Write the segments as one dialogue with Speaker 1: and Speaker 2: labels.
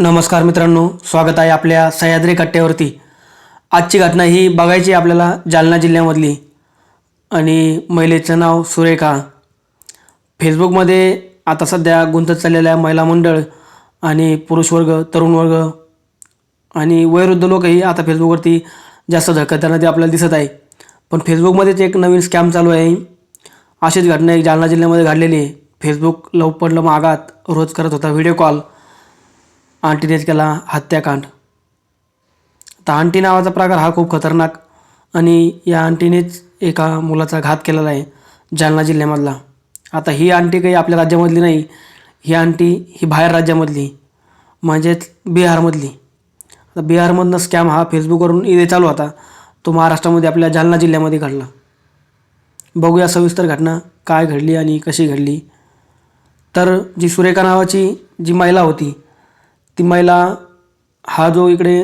Speaker 1: नमस्कार मित्रांनो, स्वागत आहे आपल्या सह्याद्री कट्ट्यावरती। आजची घटना ही बघायची आपल्याला जालना जिल्ह्यामधली आणि महिलेचं नाव सुरेखा। फेसबुकमध्ये आता सध्या गुंतत चाललेल्या महिला मंडळ आणि पुरुष वर्ग, तरुण वर्ग आणि वयोवृद्ध लोकही आता फेसबुकवरती जास्त झळकताना ते आपल्याला दिसत आहे। पण फेसबुकमध्येच एक नवीन स्कॅम चालू आहे। अशीच घटना एक जालना जिल्ह्यामध्ये घडलेली आहे। फेसबुक लव पडलं मागात रोज करत होता व्हिडिओ कॉल, आंटीनेच केला हत्याकांड। आता आंटी नावाचा प्रकार हा खूप खतरनाक आणि या आंटीनेच एका मुलाचा घात केलेला आहे जालना जिल्ह्यामधला। आता ही आंटी काही आपल्या राज्यामधली नाही, ही आंटी ही बाहेर राज्यामधली म्हणजेच बिहारमधली। आता बिहारमधनं स्कॅम हा फेसबुकवरून इथे चालू होता, तो महाराष्ट्रामध्ये आपल्या जालना जिल्ह्यामध्ये घडला। बघूया सविस्तर घटना काय घडली आणि कशी घडली। तर जी सुरेखा नावाची जी महिला होती, ती महिला हा जो इकडे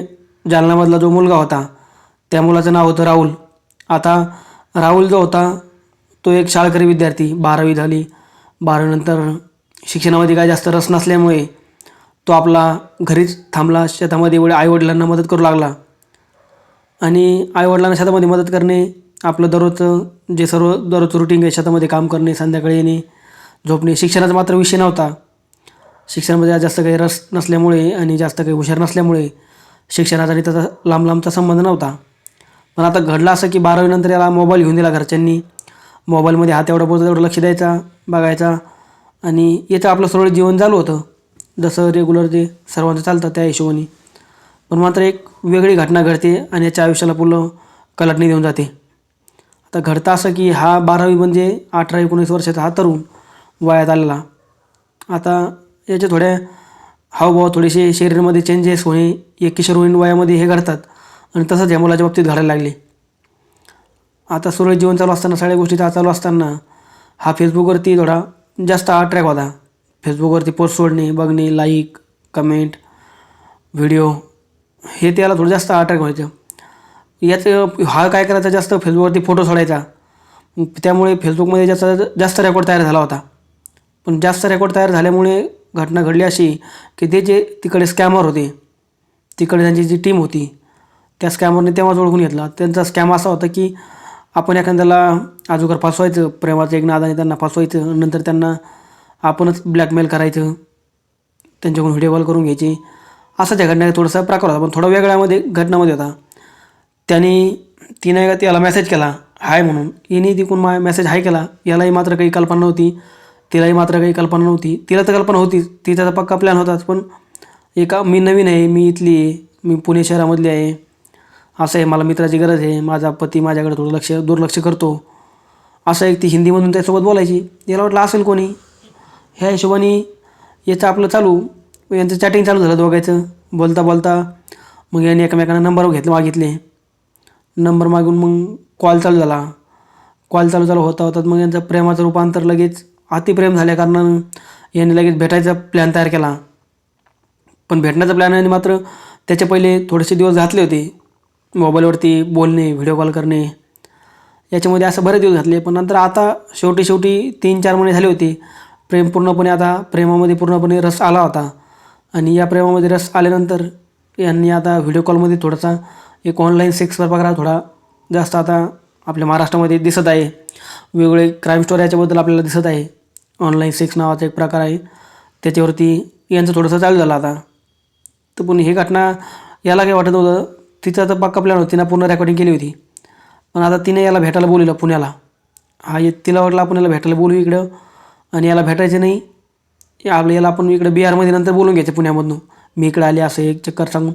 Speaker 1: जालन्यामधला जो मुलगा होता त्या मुलाचं नाव होतं राहुल। आता राहुल जो होता तो एक शाळकरी विद्यार्थी, 12वी झाली। 12वी नंतर शिक्षणामध्ये काय जास्त रस नसल्यामुळे तो आपला घरीच थांबला, शेतामध्ये एवढे आईवडिलांना मदत करू लागला। आणि आईवडिलांना शेतामध्ये मदत करणे आपलं दररोजचं जे सर्व दररोजचं रुटीन आहे, शेतामध्ये काम करणे, संध्याकाळी येणे, झोपणे। शिक्षणाचा मात्र विषय नव्हता, शिक्षणामध्ये जास्त काही रस नसल्यामुळे आणि जास्त काही हुशार नसल्यामुळे शिक्षणाचा आणि त्याचा लांब लांबचा संबंध नव्हता। पण आता घडलं असं की 12वी नंतर याला मोबाईल घेऊन दिला घरच्यांनी। मोबाईलमध्ये हा तेवढा बोलतो तेवढं लक्ष द्यायचा, बघायचा आणि याचं आपलं सुरळीत जीवन चालू होतं, जसं रेग्युलर जे सर्वांचं चालतं त्या हिशोबाने। पण मात्र एक वेगळी घटना घडते आणि याच्या आयुष्याला पूर्ण कलटणी देऊन जाते। आता घडतं असं की हा 12वी म्हणजे 18-19 वर्षाचा हा तरुण वयात आलेला। आता याचे थोड्या हावभाव, थोडेसे शरीरामध्ये चेंजेस होणे एक किशोरवयीन वयामध्ये हे घडतात आणि तसंच या मुलाच्या बाबतीत घडायला लागले। आता सुरळीत जीवन चालू असताना, सगळ्या गोष्टी चालू असताना हा फेसबुकवरती थोडा जास्त अट्रॅक्ट होता। फेसबुकवरती पोस्ट सोडणे, बघणे, लाईक, कमेंट, व्हिडिओ हे त्याला थोडं जास्त अट्रॅक्ट व्हायचं। याचं हा काय करायचा, जास्त फेसबुकवरती फोटो सोडायचा, त्यामुळे फेसबुकमध्ये जास्त रेकॉर्ड तयार झाला होता। पण जास्त रेकॉर्ड तयार झाल्यामुळे घटना घडली अशी की ते जे तिकडे स्कॅमर होते, तिकडे त्यांची जी टीम होती, त्या स्कॅमरने तेव्हाच ओळखून घेतला। त्यांचा स्कॅम असा होता की आपण एखाद्याला अगोदर फसवायचं, प्रेमाचं एक नादाने त्यांना फसवायचं, नंतर त्यांना आपणच ब्लॅकमेल करायचं, त्यांच्याकडून व्हिडिओ कॉल करून घ्यायचे। असाच या घटनेचा थोडासा प्रकार होता, पण थोडा वेगळ्यामध्ये घटनामध्ये होता। तिने त्याला मेसेज केला हाय म्हणून, हिने तिकून मेसेज हाय केला। यालाही मात्र काही कल्पना नव्हती, तिलाही मात्र काही कल्पना नव्हती। तिला तर कल्पना होतीच, तिचा तर पक्का प्लॅन होताच, पण मी नवीन आहे, मी इथली आहे, मी पुणे शहरामधली आहे, असं आहे, मला मित्राची गरज आहे, माझा पती माझ्याकडे थोडं दुर्लक्ष करतो, असं एक ती हिंदीमधून त्यासोबत बोलायची। याला वाटलं असेल कोणी, ह्या हिशोबाने याचं आपलं चालू, यांचं चॅटिंग चालू झालं दोघायचं। बोलता बोलता मग यांनी एकमेकांना नंबर मागितले, नंबर मागून मग कॉल चालू झाला। कॉल चालू होता होतात मग यांचं प्रेमाचं रूपांतर लगेच अतिप्रेम झाल्या कारणानं यांनी लगेच भेटायचा प्लॅन तयार केला। पण भेटण्याचा प्लॅन मात्र त्याच्या पहिले थोडेसे दिवस घातले होते, मोबाईलवरती बोलणे, व्हिडिओ कॉल करणे, याच्यामध्ये असं बरेच दिवस घातले। पण नंतर आता शेवटी 3-4 महिने झाले होते, प्रेमामध्ये पूर्णपणे रस आला होता। आणि या प्रेमामध्ये रस आल्यानंतर यांनी आता व्हिडिओ कॉलमध्ये थोडासा एक ऑनलाईन सेक्सचा प्रकार थोडा जास्त आता आपल्या महाराष्ट्रामध्ये दिसत आहे। वेगवेगळे क्राईम स्टोरी याच्याबद्दल आपल्याला दिसत आहे। ऑनलाईन सेक्स नावाचा एक प्रकार आहे, त्याच्यावरती यांचं थोडंसं चालू झालं आता। तर पण ही घटना याला काय वाटत होतं, तिचा तर पक्का प्लॅन होती ना, पूर्ण रेकॉर्डिंग केली होती। पण आता तिने याला भेटायला बोलवलं पुण्याला। तिला वाटलं आपण याला भेटायला बोलू इकडं, आणि याला भेटायचं नाही, याला आपण इकडं बिहारमध्ये नंतर बोलून घ्यायचं पुण्यामधून, मी इकडे आले असं एक चक्कर सांगून।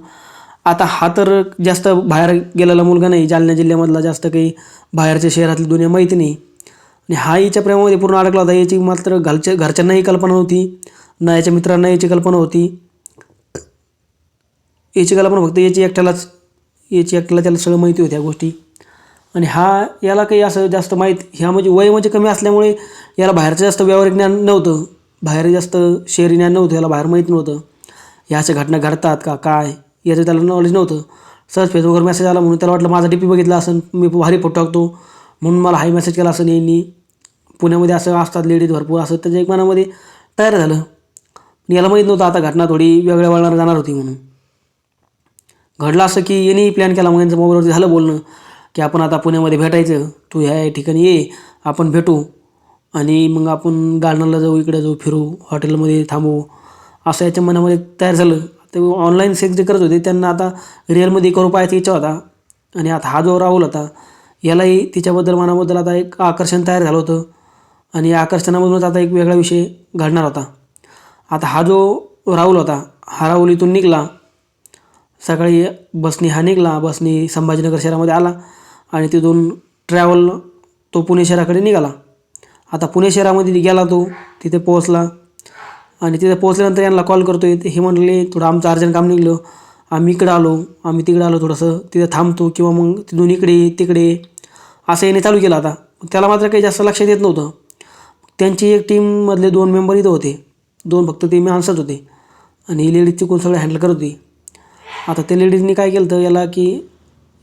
Speaker 1: आता हा तर जास्त बाहेर गेलेला मुलगा नाही, जालना जिल्ह्यामधला, जास्त काही बाहेरच्या शहरातली दुनिया माहिती नाही। आणि हा हिच्या प्रेमामध्ये पूर्ण अडकला होता। याची मात्र घरच्यांनाही कल्पना नव्हती, ना याच्या मित्रांना याची कल्पना होती। याची कल्पना फक्त याची एकट्याला त्याला सगळं माहिती होत्या गोष्टी। आणि याला काही असं जास्त ह्या म्हणजे वय म्हणजे कमी असल्यामुळे याला बाहेरचं जास्त व्यावहारिक ज्ञान नव्हतं, बाहेर जास्त शहरी ज्ञान नव्हतं, याला बाहेर माहीत नव्हतं ह्या अशा घटना घडतात का काय, याचं त्याला नॉलेज नव्हतं। सहज फेसबुकवर मेसेज आला म्हणून त्याला वाटलं माझा DP बघितला असेल, मी भारी फोटो टाकतो म्हणून मला हाय मेसेज केला असेल यांनी, पुण्यामध्ये असं असतात लेडीज भरपूर, असं त्याच्या एक मनामध्ये तयार झालं। पण याला माहीत नव्हतं आता घटना थोडी वेगळ्या वळणावर जाणार होती म्हणून. घडलं असं की यांनी प्लॅन केला, मग यांचं मोबाईलवरती झालं बोलणं की आपण आता पुण्यामध्ये भेटायचं, तू ह्या ठिकाणी ये, आपण भेटू आणि मग आपण गार्डनला जाऊ, इकडे जाऊ, फिरू, हॉटेलमध्ये थांबू, असं याच्या मनामध्ये तयार झालं. ते ऑनलाईन सेक्स जे करत होते त्यांना आता रिअलमध्ये करू पाहायची इच्छा होता. आणि आता हा जो राहुल होता यालाही तिच्याबद्दल मनाबद्दल आता एक आकर्षण तयार झालं होतं आणि या आकर्षणामधूनच आता एक वेगळा विषय घडणार होता. आता हा जो राहुल होता, हा राहुल इथून निघाला सकाळी बसनी, हा निघाला बसनी संभाजीनगर शहरामध्ये आला आणि तिथून ट्रॅव्हल तो पुणे शहराकडे निघाला. आता पुणे शहरामध्ये गेला तो, तिथे पोहोचला आणि तिथे पोहोचल्यानंतर यांना कॉल करतो आहे. हे म्हटले थोडं आमचं अर्जंट काम निघलं, आम्ही इकडं आलो, आम्ही तिकडं आलो, थोडंसं तिथे थांबतो किंवा मग तिथून इकडे तिकडे असं याने चालू केलं. आता त्याला मात्र काही जास्त लक्षात येत नव्हतं. त्यांची एक टीममधले 2 मेंबर इथं होते, 2 फक्त ते माणसंच होते आणि ही लेडीजची कोण सगळं हँडल करत होती. आता त्या लेडीजनी काय केलं तर याला की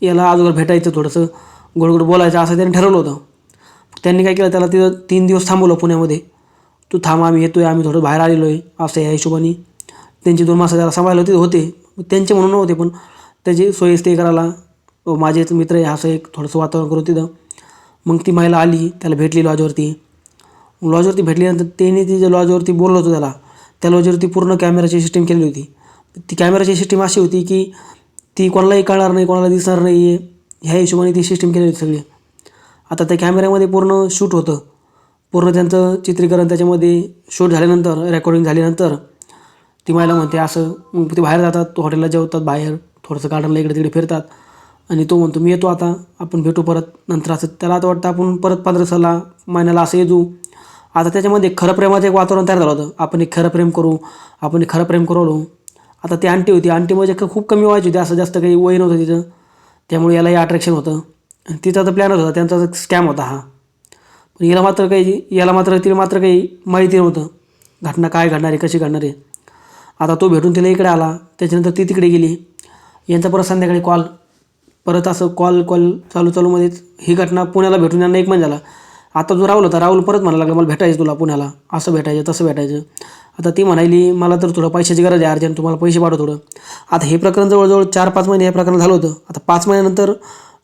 Speaker 1: याला अगोदर भेटायचं, थोडंसं गोड बोलायचं असं त्यांनी ठरवलं होतं. त्यांनी काय केलं, त्याला तिथं 3 दिवस थांबवलं पुण्यामध्ये. तू थांब, आम्ही येतो आहे, आम्ही थोडं बाहेर आलेलो आहे, असं या हिशोबाने त्यांची 2 माणसं त्याला सांभाळलं तिथे होते. त्यांचे म्हणून नव्हते पण त्याची सोय स्टे करायला माझेच मित्र आहे असं एक थोडंसं वातावरण करून तिथं. मग ती महिला आली, त्याला भेटली लॉजवरती. लॉजवरती भेटल्यानंतर त्यांनी ती जे लॉजवरती बोललो होतो त्याला, त्या लॉजवरती पूर्ण कॅमेराची सिस्टीम केलेली होती. ती कॅमेराची सिस्टीम अशी होती की ती कोणालाही कळणार नाही, कोणाला दिसणार नाही आहे, ह्या हिशोबाने ती सिस्टीम केलेली होती सगळी. आता त्या कॅमेऱ्यामध्ये पूर्ण शूट होतं, पूर्ण त्यांचं चित्रीकरण त्याच्यामध्ये शूट झाल्यानंतर, रेकॉर्डिंग झाल्यानंतर ती महिला म्हणते असं. मग ते बाहेर जातात, तो हॉटेलला जेवतात, बाहेर थोडंसं गार्डनला इकडे तिकडे फिरतात आणि तो म्हणतो मी येतो आता, आपण भेटू परत नंतर. असं त्याला आता वाटतं आपण परत 15 दिवसाला महिन्याला असं येऊ. आता त्याच्यामध्ये खरं प्रेमाचं एक वातावरण तयार झालं होतं, आपण एक खरं प्रेम करू, आपण एक खरं प्रेम करू. आता ती आंटी होती, आंटी म्हणजे खूप कमी व्हायची होती, असं जास्त काही वय नव्हतं तिचं, त्यामुळे यालाही अट्रॅक्शन होतं. आणि तिचा तर प्लॅनच होता, त्यांचा स्कॅम होता हा. पण तिला मात्र काही माहिती नव्हतं घटना काय घडणार आहे, कशी घडणार आहे. आता तो भेटून तिला इकडे आला, त्याच्यानंतर ती तिकडे गेली. यांचा परत संध्याकाळी कॉल, परत असं कॉल चालूमध्येच ही घटना पुण्याला भेटून यांना 1 महिना झाला. आता जो राहुल होता, राहुल परत म्हणायला लागला मला भेटायचं तुला पुण्याला, असं भेटायचं तसं भेटायचं. आता ती म्हणाली मला तर थोडं पैशाची गरज आहे अर्जंट, तुम्हाला पैसे पाठव थोडं. आता हे प्रकरण जवळजवळ 4-5 महिने हे प्रकरण झालं होतं. आता 5 महिन्यानंतर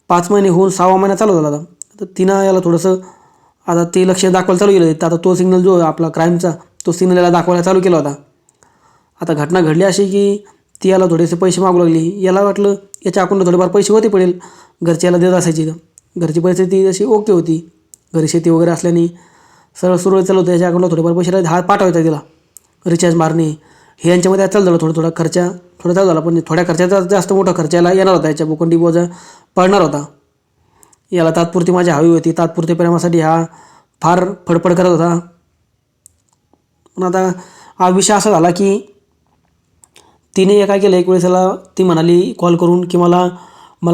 Speaker 1: 5 महिने होऊन 6वा महिना चालू झाला. आता तिनं याला थोडंसं आता ते लक्ष दाखवायला चालू केलं. आता तो सिग्नल जो आपला क्राईमचा, तो सिग्नल याला दाखवायला चालू केला होता. आता घटना घडली अशी की ती याला थोडेसे पैसे मागू लागली. याला वाटलं याच्या अकाउंटला थोडेफार पैसे होते पडेल, घरच्याला देत असायची. घरची परिस्थिती जशी ओके होती, घरी शेती वगैरे असल्याने सरळ सुरळीत चालू होतं. याच्या अकाउंटला थोडेफार पैसे हात पाठवायचा तिला, रिचार्ज मारणे हे यांच्यामध्ये चालू झालं. थोडा थोडा चालू झाला, पण थोड्या खर्चाचा जास्त मोठा खर्चाला येणार होता, याच्या भूखंडी बोजा पडणार होता. याला तात्पुरती माझी हवी होती, तात्पुरते प्रेमासाठी हा फार फडफड करत होता. पण आता हा विषय असा झाला की तिने काय केलं, एक वेळेस ती म्हणाली कॉल करून की मला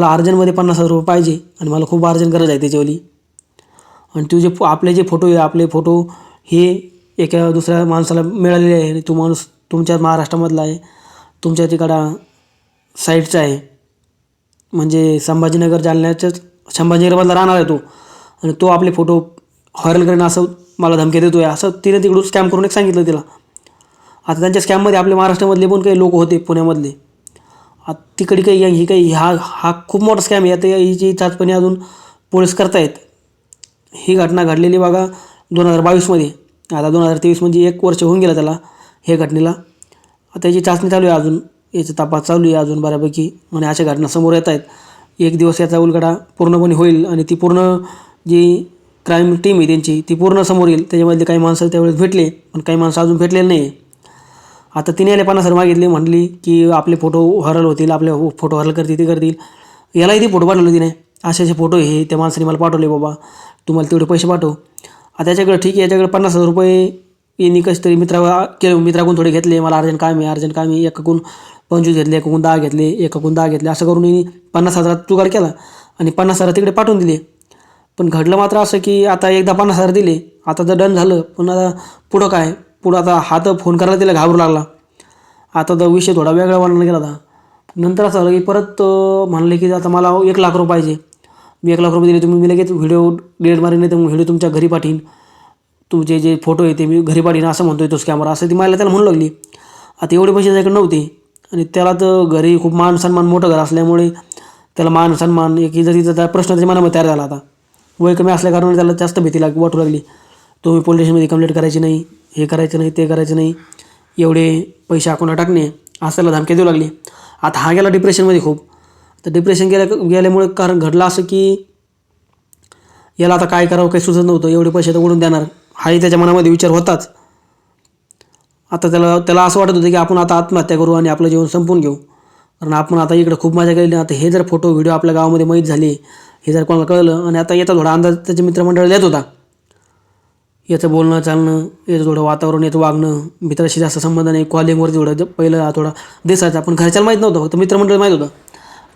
Speaker 1: अर्जंटमध्ये 50,000 रुपये पाहिजे आणि मला खूप अर्जंट गरज आहे त्याच्यावाली. आणि तुझे आपले जे फोटो आहे, आपले फोटो हे एका दुसऱ्या माणसाला मिळालेले आहे आणि तो माणूस तुमच्या महाराष्ट्रामधला आहे, तुमच्या तिकडं साईडचा आहे, म्हणजे संभाजीनगरमधला राहणार आहे तो, आणि तो आपले फोटो व्हायरल करेन असं मला धमकी देतो आहे, असं तिने तिकडून स्कॅम करून एक सांगितलं तिला. आता त्यांच्या स्कॅममध्ये आपले महाराष्ट्रामधले पण काही लोक होते पुण्यामधले. आता तिकडे हा खूप मोठा स्कॅम आहे. आता हिची चाचपणी अजून पोलीस करतायत. ही घटना घडलेली बघा 2022मध्ये. आता 2023 म्हणजे 1 वर्ष होऊन गेलं त्याला हे घटनेला. आता याची चाचणी चालू आहे, अजून याचा तपास चालू आहे अजून बऱ्यापैकी, आणि अशा घटना समोर येत आहेत. एक दिवस याचा उलगडा पूर्णपणे होईल आणि ती पूर्ण जी क्राईम टीम आहे त्यांची ती पूर्ण समोर येईल. त्याच्यामधले काही माणसं त्यावेळेस भेटले, पण काही माणसं अजून भेटलेले नाही. आता तिने याला 50,000 मागितले, म्हटली की आपले फोटो व्हायरल होतील, आपले फोटो व्हायरल करतील. यालाही ती फोटो पाठवले तिने, असे फोटो हे त्या माणसाने मला पाठवले, बाबा तुम्हाला तेवढे पैसे पाठव. आता याच्याकडे ठीक आहे, याच्याकडे 50,000 रुपये यांनी कसे तरी मित्राकडून थोडे घेतले, मला अर्जंट काम आहे, एकाकडून 25 घेतले, एकाकडून 10 घेतले, असं करून यांनी 50,000 जुगाड केला आणि 50,000 तिकडे पाठवून दिले. पण घडलं मात्र असं की आता एकदा 50,000 दिले, आता तर डन झालं, पण आता पुढं आता हा तर फोन करायला तिला घाबरू लागला. आता तर विषय थोडा वेगळा वाढला गेला. आता नंतर असं झालं की परत म्हणले की आता मला 1,00,000 रुपये पाहिजे. मी 1,00,000 रुपये दिले, तुम्ही मी लगेच व्हिडिओ डिलीट मारेन, नाही तर व्हिडिओ तुमच्या घरी पाठवीन, तुमचे जे फोटो आहे ते मी घरी पाठीन असं म्हणतोय तोच कॅमेरा, असं ती मला त्याला म्हणू लागली. आता एवढे पैसे त्याच्याकडे नव्हते आणि त्याला तर घरी खूप मान सन्मान, मोठं घर असल्यामुळे त्याला मान सन्मान एक इज्जतीचा प्रश्न त्याच्या मनामध्ये तयार झाला. आता वय कमी असल्याकारणाने त्याला जास्त भीती वाटू लागली. तुम्ही पोलीस स्टेशनमध्ये कंप्लेंट करायची नाही, हे करायचं नाही, ते करायचं नाही, एवढे पैसे अकाउंटला टाकणे, असं त्याला धमकी देऊ लागली. आता हा गेला डिप्रेशनमध्ये खूप. तर डिप्रेशन गेल्यामुळे कारण घडलं असं की याला आता काय करावं काही सुचत नव्हतं. एवढे पैसे तर ओढून देणार हाही त्याच्या मनामध्ये विचार होताच. आता त्याला असं वाटत होतं की आपण आता आत्महत्या करू आणि आपलं जीवन संपवून घेऊ, कारण आपण आता इकडं खूप मजा केली. आता हे जर फोटो व्हिडिओ आपल्या गावामध्ये माहीत झाले, हे जर कोणाला कळलं आणि आता याचा थोडा अंदाज त्याच्या मित्रमंडळाला येत होता, याचं बोलणं चालणं, याचं थोडं वातावरण, याचं वागणं, मित्राशी जास्त संबंध नाही, कॉलिंगवरती थोडं पहिलं थोडा दिसायचा, पण घरच्याला माहीत नव्हतं, फक्त मित्रमंडळ माहीत होतं.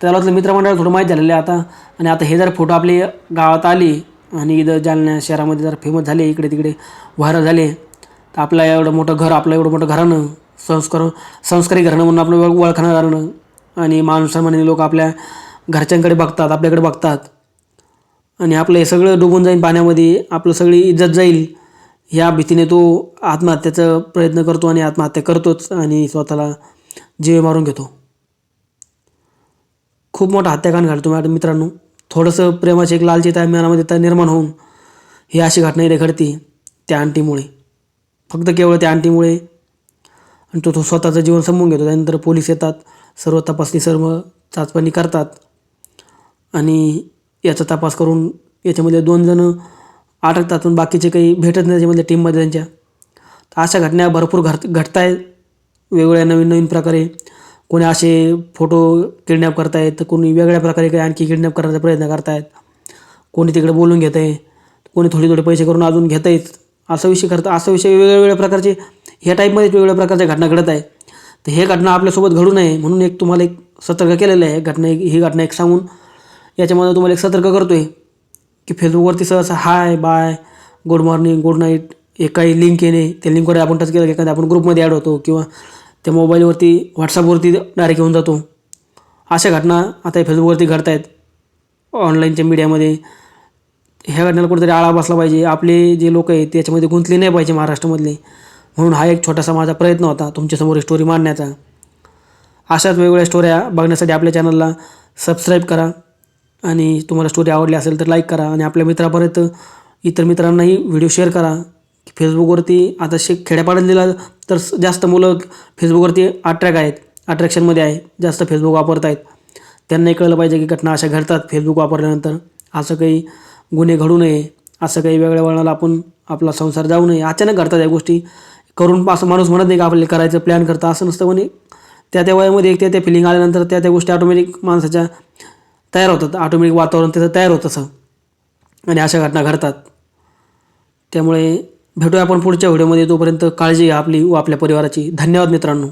Speaker 1: त्याला वाटलं मित्रमंडळाला थोडं माहीत झालेलं आहे आता. आणि आता हे जर फोटो आपले गावात आले आणि इथं जालना शहरामध्ये जर फेमस झाले, इकडे तिकडे व्हायरल झाले, तर आपलं एवढं मोठं घर, आपलं एवढं मोठं घराणं, संस्कारी घराणं म्हणून आपलं ओळखणं घराणं, आणि माणसामान्य लोक आपल्या घरच्यांकडे बघतात, आपल्याकडे बघतात, आणि आपलं हे सगळं डुबून जाईल पाण्यामध्ये, आपलं सगळी इज्जत जाईल, ह्या भीतीने तो आत्महत्याचा प्रयत्न करतो आणि आत्महत्या करतोच आणि स्वतःला जीव मारून घेतो. खूप मोठा हत्याकांड घडतो मॅडम. मित्रांनो, थोडंसं प्रेमाची एक लालची मनामध्ये निर्माण होऊन ही अशी घटना इथे घडते त्या आंटीमुळे, फक्त केवळ त्या आंटीमुळे. आणि तो स्वतःचं जीवन संपवून घेतो. त्यानंतर पोलीस येतात, सर्व तपासणी, सर्व चाचपणी करतात आणि याचा तपास करून याच्यामध्ये 2 जण अटकतात, पण बाकीचे काही भेटत नाही त्याच्यामध्ये टीममध्ये त्यांच्या. तर अशा घटना भरपूर घडत आहेत वेगवेगळ्या नवीन प्रकारे. कोणी असे फोटो किडनॅप करतायत, तर कोणी वेगळ्या प्रकारे काही आणखी किडनॅप करण्याचा प्रयत्न करतायत, कोणी तिकडे बोलून घेत आहे, कोणी थोडे पैसे करून अजून घेत आहेत, असा विषय करतं. असा विषय वेगवेगळ्या प्रकारचे ह्या टाईपमध्ये वेगवेगळ्या प्रकारच्या घटना घडत आहे. तर हे घटना आपल्यासोबत घडू नये म्हणून एक तुम्हाला एक सतर्क केलेलं आहे. ही घटना एक सांगून याच्यामध्ये तुम्हाला एक सतर्क करतो आहे की फेसबुकवरती सहसा hi, bye, good morning, good night हे काही लिंक येणे, त्या लिंकवर आपण टच केलं की एखाद्या आपण ग्रुपमध्ये ॲड होतो किंवा त्या मोबाईलवरती व्हॉट्सअपवरती डायरेक्ट येऊन जातो. अशा घटना आता फेसबुकवरती घडत आहेत ऑनलाईनच्या मीडियामध्ये. ह्या घटनेला कुठेतरी आळा बसला पाहिजे. आपले जे लोक आहेत त्याच्यामध्ये गुंतले नाही पाहिजे महाराष्ट्रामधले, म्हणून हा एक छोटासा माझा प्रयत्न होता तुमच्यासमोर स्टोरी मांडण्याचा. अशाच वेगवेगळ्या स्टोऱ्या बघण्यासाठी आपल्या चॅनलला सबस्क्राईब करा आणि तुम्हाला स्टोरी आवडली असेल तर लाईक करा आणि आपल्या मित्रापर्यंत इतर मित्रांनाही व्हिडिओ शेअर करा. फेसबुकवरती आता खेड्यापाड्यात दिला तर जास्त मुलं फेसबुकवरती अट्रॅक्शनमध्ये आहे, जास्त फेसबुक वापरत आहेत. त्यांनाही कळलं पाहिजे की घटना अशा घडतात फेसबुक वापरल्यानंतर. असं काही गुन्हे घडू नये, असं काही वेगळ्या वळणाला आपण आपला संसार जाऊ नये. अचानक घडतात या गोष्टी. करून असं माणूस म्हणत नाही की आपल्याला करायचं प्लॅन करतं, असं नसतं. म्हणे त्या वयामध्ये एक त्या फिलिंग आल्यानंतर त्या गोष्टी ऑटोमॅटिक माणसाच्या तयार होतात, ऑटोमॅटिक वातावरण त्याचं तयार होतं असं, आणि अशा घटना घडतात. त्यामुळे भेटूया आपण पुढच्या व्हिडिओमध्ये. तोपर्यंत काळजी घ्या आपली व आपल्या परिवाराची. धन्यवाद मित्रांनो.